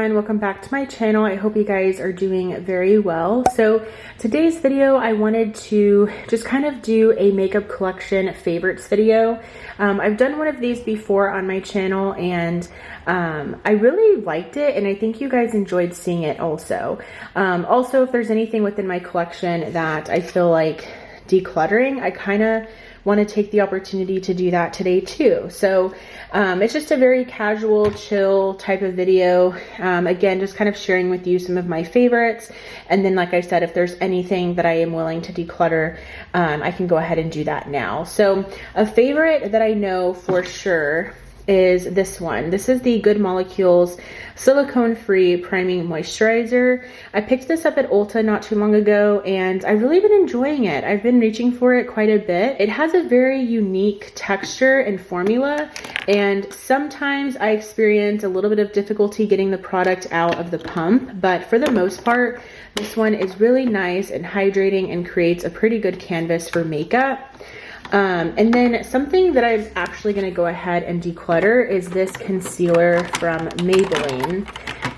everyone, welcome back to my channel. I hope you guys are doing very well. So today's video, I wanted to just kind of do a makeup collection favorites video. I've done one of these before on my channel and I really liked it and I think you guys enjoyed seeing it also. Also, if there's anything within my collection that I feel like decluttering, I kind of want to take the opportunity to do that today too. So it's just a very casual, chill type of video. Again, just kind of sharing with you some of my favorites. And then, like I said, if there's anything that I am willing to declutter, I can go ahead and do that now. So a favorite that I know for sure is this one. This is the Good Molecules silicone-free priming moisturizer. I picked this up at Ulta not too long ago and I've really been enjoying it. I've been reaching for it quite a bit. It has a very unique texture and formula, and sometimes I experience a little bit of difficulty getting the product out of the pump, but for the most part, this one is really nice and hydrating and creates a pretty good canvas for makeup. And then something that I'm actually going to go ahead and declutter is this concealer from Maybelline,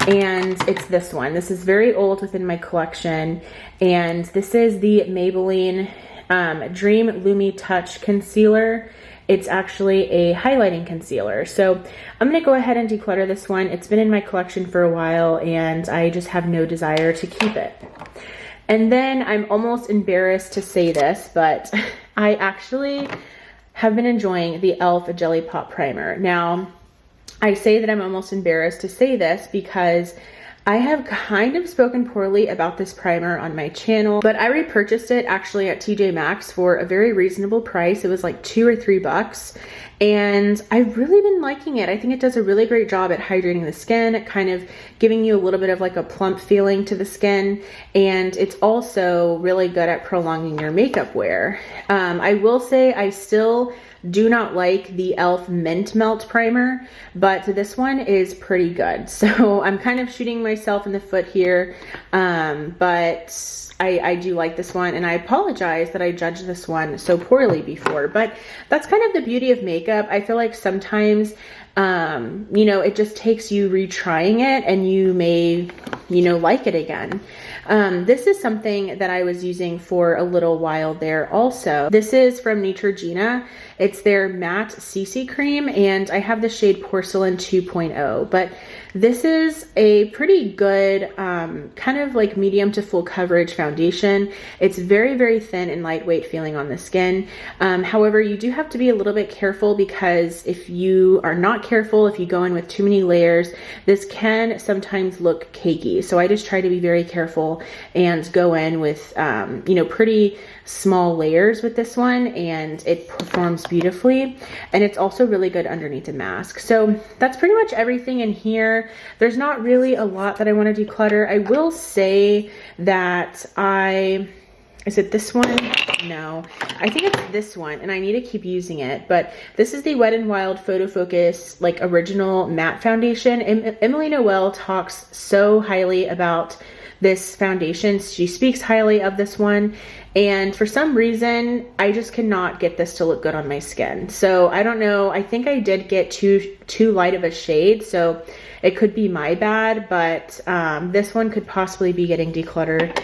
and it's this one. This is very old within my collection, and this is the Maybelline Dream Lumi Touch Concealer. It's actually a highlighting concealer. So I'm going to go ahead and declutter this one. It's been in my collection for a while and I just have no desire to keep it. And then I'm almost embarrassed to say this, but I actually have been enjoying the e.l.f. Jelly Pop Primer. Now, I say that I'm almost embarrassed to say this because I have kind of spoken poorly about this primer on my channel, but I repurchased it actually at TJ Maxx for a very reasonable price. It was like $2 or $3. And I've really been liking it. I think it does a really great job at hydrating the skin, kind of giving you a little bit of like a plump feeling to the skin. And it's also really good at prolonging your makeup wear. I will say I still do not like the e.l.f. Mint Melt Primer, but this one is pretty good. So I'm kind of shooting myself in the foot here, but I do like this one, and I apologize that I judged this one so poorly before, but that's kind of the beauty of makeup. I feel like sometimes, you know, it just takes you retrying it and you may, you know, like it again. This is something that I was using for a little while there also. This is from Neutrogena. It's their matte CC cream, and I have the shade Porcelain 2.0, but this is a pretty good kind of like medium to full coverage foundation. It's very, very thin and lightweight feeling on the skin. However, you do have to be a little bit careful because if you are not careful, if you go in with too many layers, this can sometimes look cakey. So I just try to be very careful and go in with, you know, pretty small layers with this one, and it performs beautifully, and it's also really good underneath a mask. So that's pretty much everything in here. There's not really a lot that I want to declutter. I will say that is it this one? No, I think it's this one, and I need to keep using it, but this is the Wet n Wild Photo Focus like original matte foundation. Emily Noel talks so highly about this foundation. She speaks highly of this one, and for some reason I just cannot get this to look good on my skin. So I don't know, I think I did get too light of a shade, so it could be my bad, but this one could possibly be getting decluttered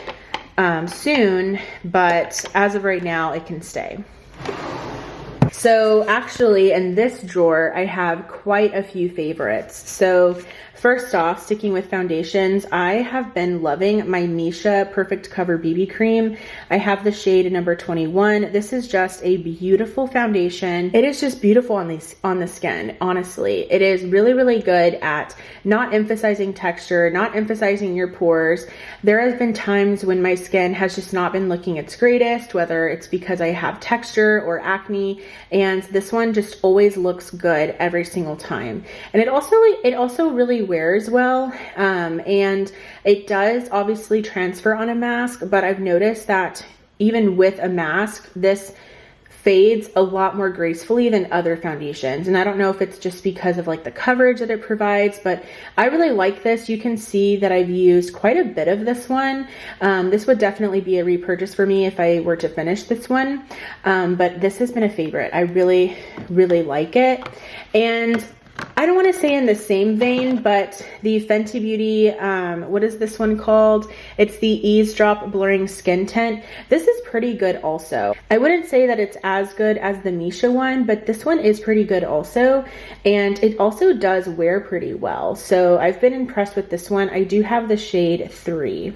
soon, but as of right now it can stay. So actually in this drawer I have quite a few favorites. So first off, sticking with foundations, I have been loving my Misha Perfect Cover BB Cream. I have the shade number 21. This is just a beautiful foundation. It is just beautiful on the skin, honestly. It is really, really good at not emphasizing texture, not emphasizing your pores. There have been times when my skin has just not been looking its greatest, whether it's because I have texture or acne, and this one just always looks good every single time. And it also really wears well, and it does obviously transfer on a mask, but I've noticed that even with a mask, this fades a lot more gracefully than other foundations. And I don't know if it's just because of like the coverage that it provides, but I really like this. You can see that I've used quite a bit of this one. This would definitely be a repurchase for me if I were to finish this one. But this has been a favorite. I really, really like it. And I don't want to say in the same vein, but the Fenty Beauty, what is this one called? It's the Eavesdrop Blurring Skin Tint. This is pretty good also. I wouldn't say that it's as good as the Misha one, but this one is pretty good also. And it also does wear pretty well. So I've been impressed with this one. I do have the shade 3.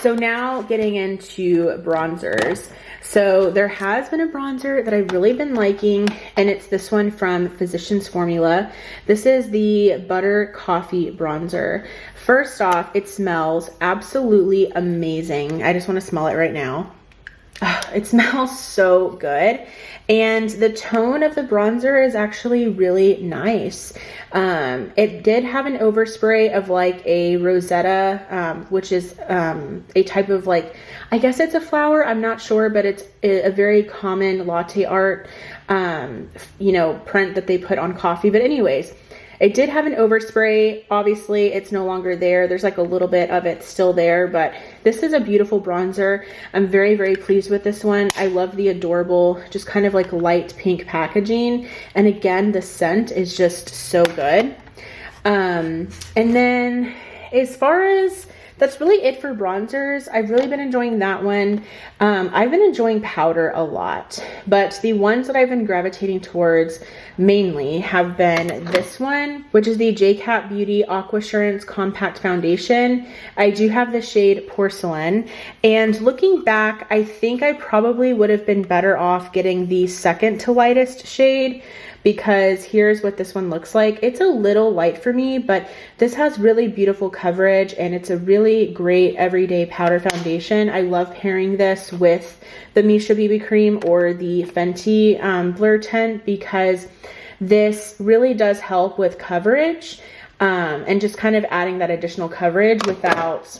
So now getting into bronzers. So there has been a bronzer that I've really been liking, and it's this one from Physicians Formula. This is the Butter Coffee Bronzer. First off, it smells absolutely amazing. I just want to smell it right now. It smells so good, and the tone of the bronzer is actually really nice. It did have an overspray of like a Rosetta, which is a type of like, I guess it's a flower, I'm not sure, but it's a very common latte art, you know, print that they put on coffee. But anyways, it did have an overspray. Obviously, it's no longer there. There's like a little bit of it still there, but this is a beautiful bronzer. I'm very, very pleased with this one. I love the adorable, just kind of like light pink packaging. And again, the scent is just so good. And then as far as, that's really it for bronzers. I've really been enjoying that one. I've been enjoying powder a lot, but the ones that I've been gravitating towards mainly have been this one, which is the JCat Beauty Aquassurance Compact Foundation. I do have the shade Porcelain, and looking back, I think I probably would have been better off getting the second to lightest shade, because here's what this one looks like. It's a little light for me, but this has really beautiful coverage, and it's a really great everyday powder foundation. I love pairing this with the Misha BB cream or the Fenty Blur Tint, because this really does help with coverage, and just kind of adding that additional coverage without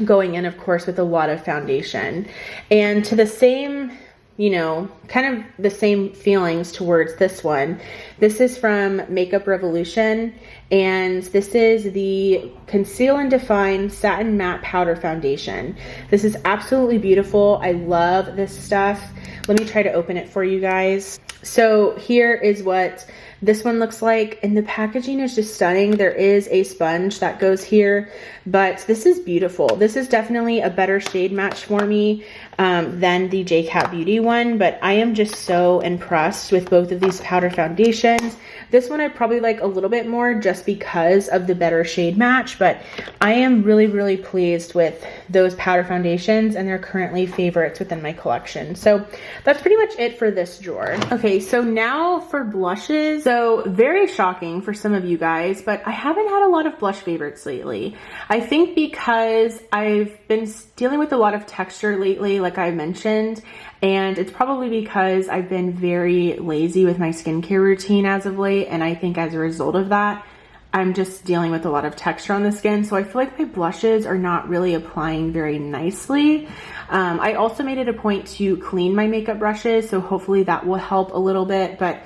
going in, of course, with a lot of foundation. And to the same, you know, kind of the same feelings towards this one. This is from Makeup Revolution, and this is the Conceal and Define Satin Matte Powder Foundation. This is absolutely beautiful. I love this stuff. Let me try to open it for you guys. So here is what this one looks like, and the packaging is just stunning. There is a sponge that goes here, but this is beautiful. This is definitely a better shade match for me than the JCat Beauty one, but I am just so impressed with both of these powder foundations. This one I probably like a little bit more just because of the better shade match, but I am really, really pleased with those powder foundations, and they're currently favorites within my collection. So that's pretty much it for this drawer. Okay, so now for blushes. So very shocking for some of you guys, but I haven't had a lot of blush favorites lately. I think because I've been dealing with a lot of texture lately, like I mentioned, and it's probably because I've been very lazy with my skincare routine as of late, and I think as a result of that, I'm just dealing with a lot of texture on the skin, so I feel like my blushes are not really applying very nicely. I also made it a point to clean my makeup brushes, so hopefully that will help a little bit, but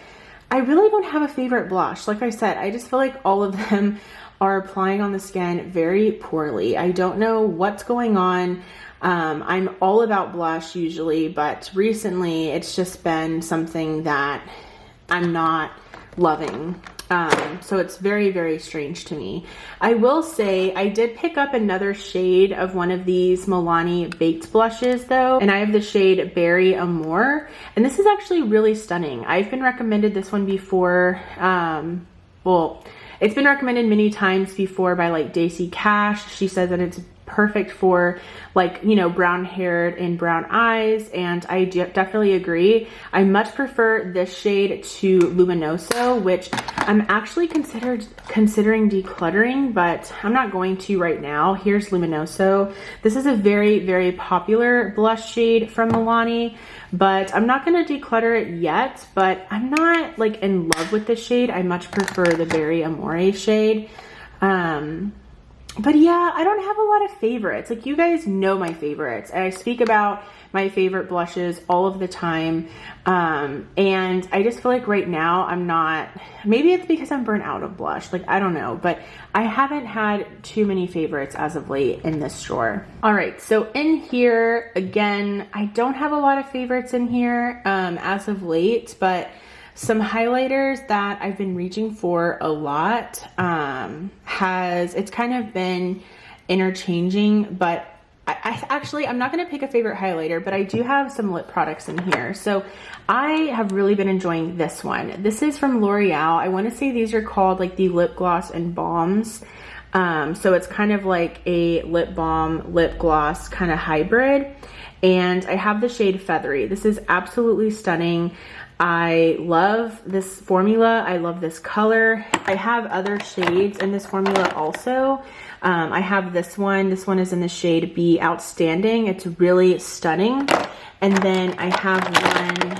I really don't have a favorite blush. Like I said, I just feel like all of them are applying on the skin very poorly. I don't know what's going on. I'm all about blush usually, but recently it's just been something that I'm not loving. So it's very, very strange to me. I will say I did pick up another shade of one of these Milani baked blushes though, and I have the shade Berry Amour, and this is actually really stunning. I've been recommended this one before. Well, it's been recommended many times before by like Daisy Cash. She says that it's perfect for like, you know, brown haired and brown eyes, and I definitely agree. I much prefer this shade to Luminoso, which I'm actually considering decluttering, but I'm not going to right now. Here's Luminoso. This is a very, very popular blush shade from Milani, but I'm not going to declutter it yet, but I'm not like in love with this shade. I much prefer the Berry Amore shade. But yeah, I don't have a lot of favorites. Like, you guys know my favorites, and I speak about my favorite blushes all of the time. And I just feel like right now I'm not, maybe it's because I'm burnt out of blush. Like, I don't know, but I haven't had too many favorites as of late in this drawer. All right, so in here, again, I don't have a lot of favorites in here as of late, but Some highlighters that I've been reaching for a lot. It's kind of been interchanging, but I'm not going to pick a favorite highlighter, but I do have some lip products in here. So I have really been enjoying this one. This is from L'Oreal. I want to say these are called like the lip gloss and balms. So it's kind of like a lip balm, lip gloss kind of hybrid. And I have the shade Feathery. This is absolutely stunning. I love this formula. I love this color. I have other shades in this formula also. I have this one. This one is in the shade Be Outstanding. It's really stunning. And then I have one,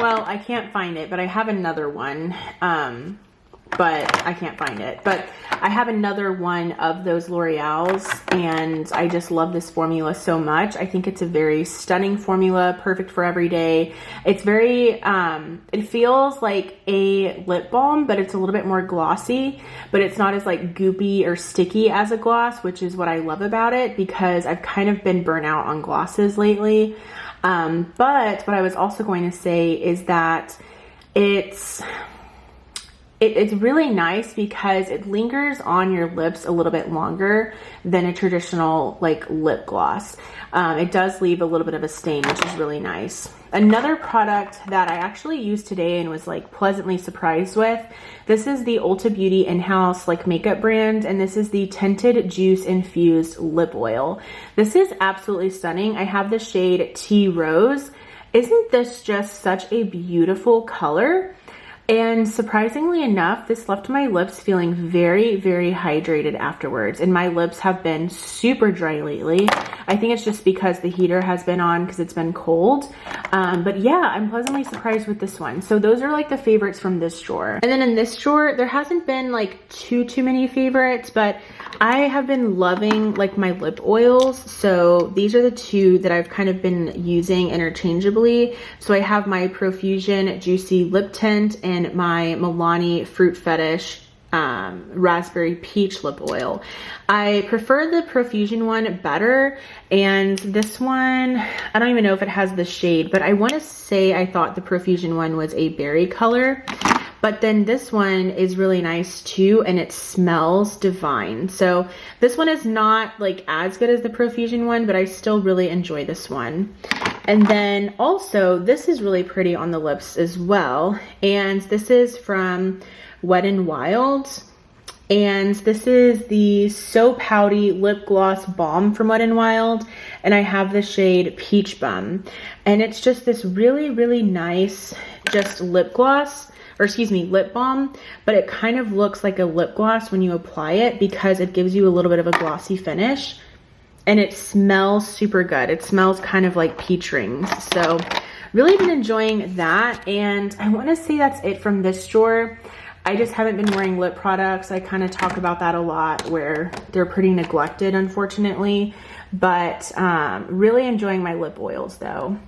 well, I can't find it, but I have another one. But I can't find it. But I have another one of those L'Oreals, and I just love this formula so much. I think it's a very stunning formula, perfect for every day. It's very, it feels like a lip balm, but it's a little bit more glossy, but it's not as like goopy or sticky as a gloss, which is what I love about it, because I've kind of been burnt out on glosses lately. But what I was also going to say is that it's really nice because it lingers on your lips a little bit longer than a traditional like lip gloss. It does leave a little bit of a stain, which is really nice. Another product that I actually used today and was like pleasantly surprised with, this is the Ulta Beauty in-house like makeup brand, and this is the Tinted Juice Infused Lip Oil. This is absolutely stunning. I have the shade Tea Rose. Isn't this just such a beautiful color? And surprisingly enough, this left my lips feeling very, very hydrated afterwards. And my lips have been super dry lately. I think it's just because the heater has been on because it's been cold. But yeah, I'm pleasantly surprised with this one. So those are like the favorites from this drawer. And then in this drawer, there hasn't been like too many favorites, but I have been loving like my lip oils. So these are the two that I've kind of been using interchangeably. So I have my Profusion Juicy Lip Tint and my Milani Fruit Fetish Raspberry Peach Lip Oil. I prefer the Profusion one better, and this one, I don't even know if it has the shade, but I want to say I thought the Profusion one was a berry color. But then this one is really nice too, and it smells divine. So this one is not like as good as the Profusion one, but I still really enjoy this one. And then also, this is really pretty on the lips as well. And this is from Wet n Wild. And this is the So Pouty Lip Gloss Balm from Wet n Wild. And I have the shade Peach Bum. And it's just this really, really nice just lip gloss. Or excuse me, lip balm, but it kind of looks like a lip gloss when you apply it because it gives you a little bit of a glossy finish, and it smells super good. It smells kind of like peach rings. So really been enjoying that, and I want to say that's it from this drawer. I just haven't been wearing lip products. I kind of talk about that a lot where they're pretty neglected, unfortunately, but really enjoying my lip oils though.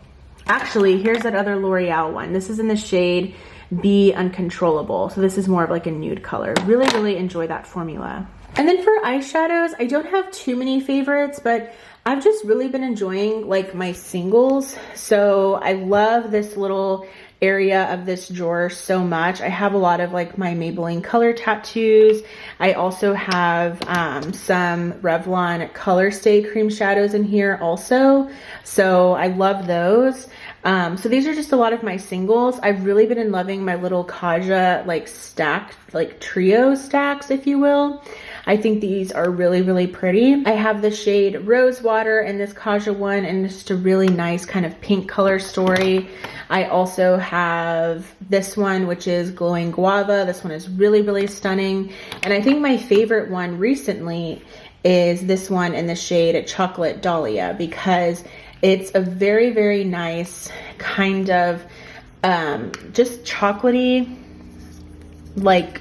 Actually, here's that other L'Oreal one. This is in the shade Be Uncontrollable. So this is more of like a nude color. Really, really enjoy that formula. And then for eyeshadows, I don't have too many favorites, but I've just really been enjoying like my singles. So I love this little area of this drawer so much. I have a lot of like my Maybelline color tattoos. I also have some Revlon Color Stay cream shadows in here also. So I love those. So these are just a lot of my singles. I've really been loving my little Kaja like stacked, like trio stacks, if you will. I think these are really, really pretty. I have the shade Rosewater in this Kaja one, and just a really nice kind of pink color story. I also have this one, which is Glowing Guava. This one is really, really stunning. And I think my favorite one recently is this one in the shade Chocolate Dahlia, because it's a very, very nice kind of just chocolatey, like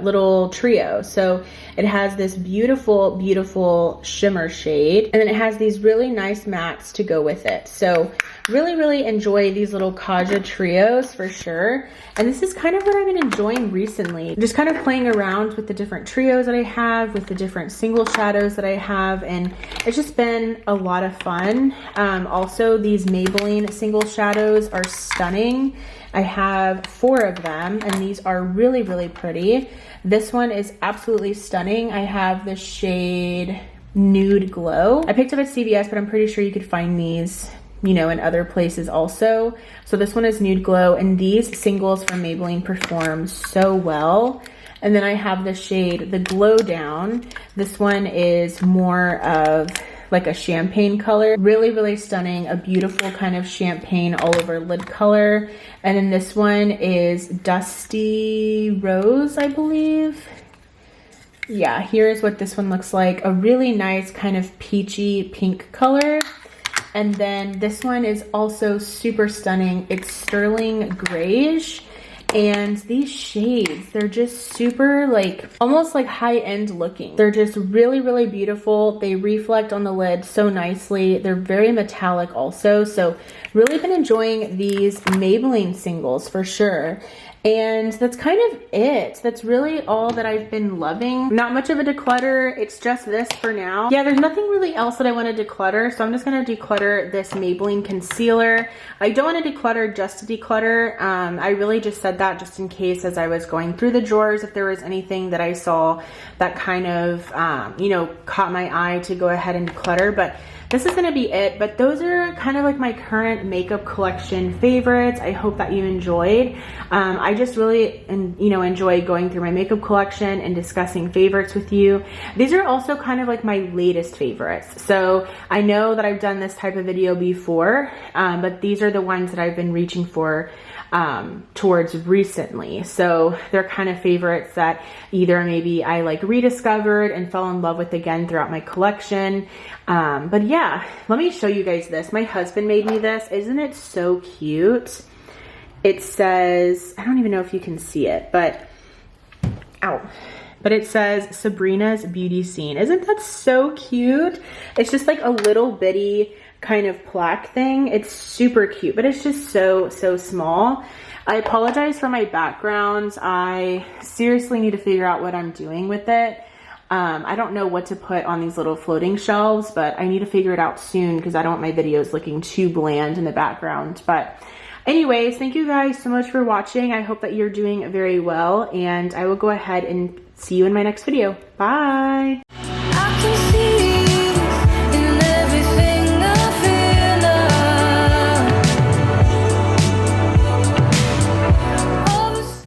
little trio. So it has this beautiful, beautiful shimmer shade, and then it has these really nice mattes to go with it. So really, really enjoy these little Kaja trios for sure. And this is kind of what I've been enjoying recently. Just kind of playing around with the different trios that I have, with the different single shadows that I have, and it's just been a lot of fun. Also, these Maybelline single shadows are stunning. I have 4 of them, and these are really, really pretty. This one is absolutely stunning. I have the shade Nude Glow. I picked up at CVS, but I'm pretty sure you could find these, you know, in other places also. So this one is Nude Glow, and these singles from Maybelline perform so well. And then I have the shade The Glow Down. This one is more of like a champagne color. Really, really stunning. A beautiful kind of champagne all over lid color. And then this one is Dusty Rose, I believe. Yeah, here's what this one looks like. A really nice kind of peachy pink color. And then this one is also super stunning. It's Sterling Grayish. And these shades, they're just super like, almost like high-end looking. They're just really, really beautiful. They reflect on the lid so nicely. They're very metallic also. So really been enjoying these Maybelline singles for sure. And that's kind of it. That's really all that I've been loving. Not much of a declutter. It's just this for now. Yeah, there's nothing really else that I want to declutter. So I'm just going to declutter this Maybelline concealer. I don't want to declutter just to declutter. I really just said that just in case as I was going through the drawers, if there was anything that I saw that kind of, you know, caught my eye to go ahead and declutter. But this is going to be it, but those are kind of like my current makeup collection favorites. I hope that you enjoyed. I just really, you know, enjoy going through my makeup collection and discussing favorites with you. These are also kind of like my latest favorites. So I know that I've done this type of video before, but these are the ones that I've been reaching for towards recently. So they're kind of favorites that either maybe I like rediscovered and fell in love with again throughout my collection. But yeah, let me show you guys this. My husband made me this. Isn't it so cute? It says, I don't even know if you can see it, but ow. But it says Sabrina's Beauty Scene. Isn't that so cute? It's just like a little bitty kind of plaque thing. It's super cute, but it's just so small. I apologize for my background. I seriously need to figure out what I'm doing with it. I don't know what to put on these little floating shelves, but I need to figure it out soon because I don't want my videos looking too bland in the background. But anyways, thank you guys so much for watching. I hope that you're doing very well, and I will go ahead and see you in my next video. Bye.